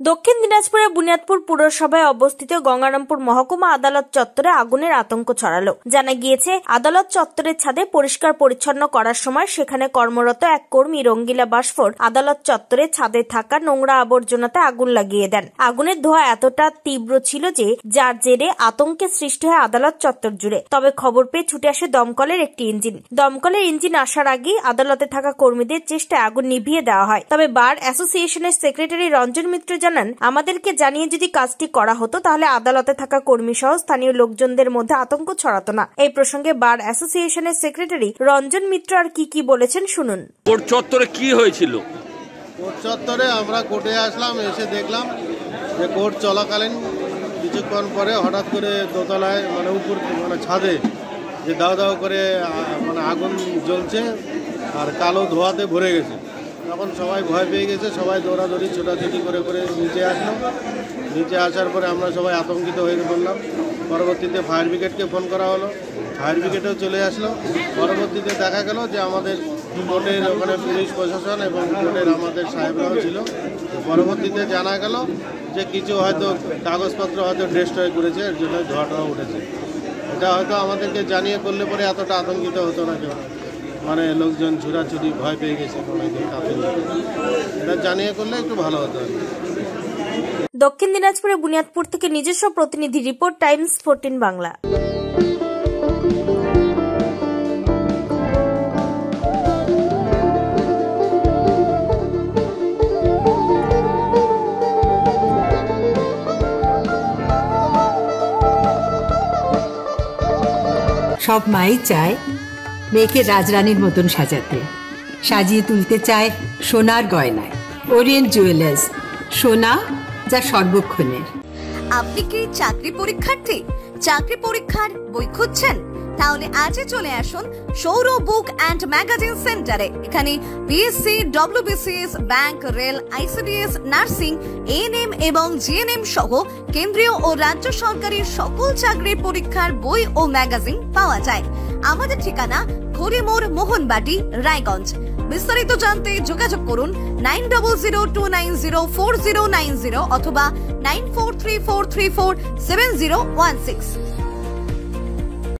দক্ষিণ দিনাজপুরের বুনিয়াদপুর পুরসভায় অবস্থিত গঙ্গারামপুর মহকুমা আদালত চত্বরে আগুনের আতঙ্ক ছড়ালো। জানা গিয়েছে, আদালত চত্বরের ছাদে পরিষ্কার পরিচ্ছন্ন করার সময় সেখানে কর্মরত এক কর্মী রঙ্গিলা বাসফোর আদালত চত্বরে ছাদে থাকা নোংরা আবর্জনাতে আগুন লাগিয়ে দেন। আগুনের ধোঁয়া এতটা তীব্র ছিল যে যার জেরে আতঙ্কের সৃষ্টি হয় আদালত চত্বর জুড়ে। তবে খবর পেয়ে ছুটে আসে দমকলের একটি ইঞ্জিন। দমকলের ইঞ্জিন আসার আগেই আদালতে থাকা কর্মীদের চেষ্টায় আগুন নিভিয়ে দেওয়া হয়। তবে বার অ্যাসোসিয়েশনের সেক্রেটারি রঞ্জন মিত্র জানান, আমাদেরকে জানিয়ে যদি কাজটি করা হতো তাহলে আদালতে থাকা কর্মী সহ স্থানীয় লোকজনদের মধ্যে আতঙ্ক ছড়াতো না। এই প্রসঙ্গে বার অ্যাসোসিয়েশনের সেক্রেটারি রঞ্জন মিত্র আর কি বলেছেন শুনুন। কোর্ট চত্বরে কি হয়েছিল? কোর্ট চত্বরে আমরা কোর্টে আসলাম, এসে দেখলাম যে কোর্ট চলাকালীন কিছুক্ষণ পরে হঠাৎ করে দোতলায় উপর ছাদে যে দাও দাও করে আগুন জ্বলছে আর কালো ধোঁয়াতে ভরে গেছে। তখন সবাই ভয় পেয়ে গেছে, সবাই দৌড়াদৌড়ি ছোটাছুটি করে নিচে আসলো। নিচে আসার পরে আমরা সবাই আতঙ্কিত হয়ে পড়লাম। পরবর্তীতে ফায়ার ব্রিগেডকে ফোন করা হলো, ফায়ার ব্রিগেডও চলে আসলো। পরবর্তীতে দেখা গেল যে আমাদের কোর্টের ওখানে পুলিশ প্রশাসন এবং কোর্টের আমাদের সাহেবরাও ছিল। পরবর্তীতে জানা গেল যে কিছু হয়তো কাগজপত্র হয়তো ডেস্ট্রয় করেছে, এর জন্য ধোঁয়াটা উঠেছে। এটা হয়তো আমাদেরকে জানিয়ে করলে পরে এতটা আতঙ্কিত হতো না কেউ, লোকজন ছুটাছুটি ভয় পেয়ে গেছে, এটা জানিয়ে করলে একটু ভালো হতো। দক্ষিণ দিনাজপুরের বুনিয়াদপুর থেকে নিজস্ব প্রতিনিধি রিপোর্ট, টাইমস 14 বাংলা। সব মাই চায় মেয়েকে রাজরানীর মতন সাজাতে, সাজিয়ে তুলতে চায় সোনার গয়নায়। ওরিয়েন্ট জুয়েলার্স, সোনা যা সর্বক্ষণের। আপনি কি চাকরি পরীক্ষার্থী? চাকরি পরীক্ষার বই খুঁজছেন? তাহলে আজই চলে আসুন সৌরভ বুক অ্যান্ড ম্যাগাজিন সেন্টারে। এখানে BSc, WBCS, bank, rail, ICDS, nursing, ANM এবং জিএনএম সহ কেন্দ্রীয় ও রাজ্য সরকারের সকল চাকরির পরীক্ষার বই ও ম্যাগাজিন পাওয়া যায়। আমাদের ঠিকানা খড়িমোড়, মোহনবাটি, রায়গঞ্জ। বিস্তারিত জানতে যোগাযোগ করুন 9002904090 অথবা 9434347016।